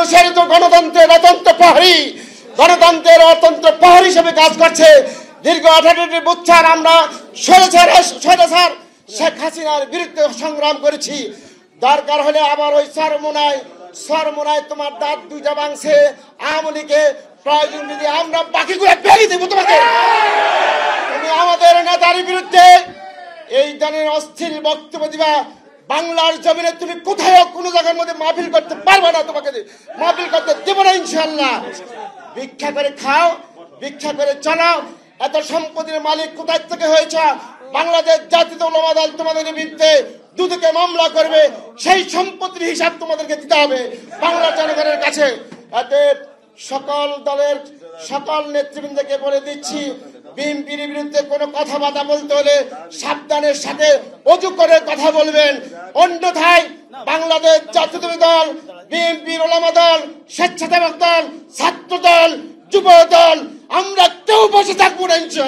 বাংলাদেশের তো গণতন্ত্রের অতন্ত্র প্রহরী হিসেবে কাজ করছে। দীর্ঘ 18টি বছর আমরা স্বৈরাচার শেখ হাসিনার বিরুদ্ধে সংগ্রাম করেছি। দরকার হলে আবার ওই সরমোনায় তোমার দাঁত দুইটা ভাঙছে আওয়ামী লীগে, প্রয়োজন যদি আমরা বাকিগুলো বেরিয়ে দেবো তোমাকে। তুমি আমাদের নেতার বিরুদ্ধে এই ধরনের অস্থির বক্তব্য দিবা, বাংলার জমিনে তুমি কোথাও কোনো জায়গার মধ্যে মাহফিল করতে পারবে না, তোমাকে মাহফিল করতে দেবো না ইনশাল্লাহ। ভিক্ষা করে খাও, ভিক্ষা করে চালাও। এত সম্পত্তির মালিক কোথায় থেকে হয়েছে? বাংলাদেশ জাতীয় উলামা দল তোমাদের বিরুদ্ধে দুদকে মামলা করবে, সেই সম্পত্তির হিসাব তোমাদেরকে দিতে হবে বাংলা জনগণের কাছে। এতে সকল দলের সকল নেতৃবৃন্দকে বলে দিচ্ছি, বিএনপির বিরুদ্ধে কোনো কথাবার্তা বলতে হলে সাবধানের সাথে অজু করে কথা বলবেন। অন্যথায় বাংলাদেশ জাতীয় দল, বিএনপির উলামা দল, স্বেচ্ছাসেবক দল, ছাত্র দল, যুব দল, আমরা কেউ বসে থাকবো না ইনশাআল্লাহ।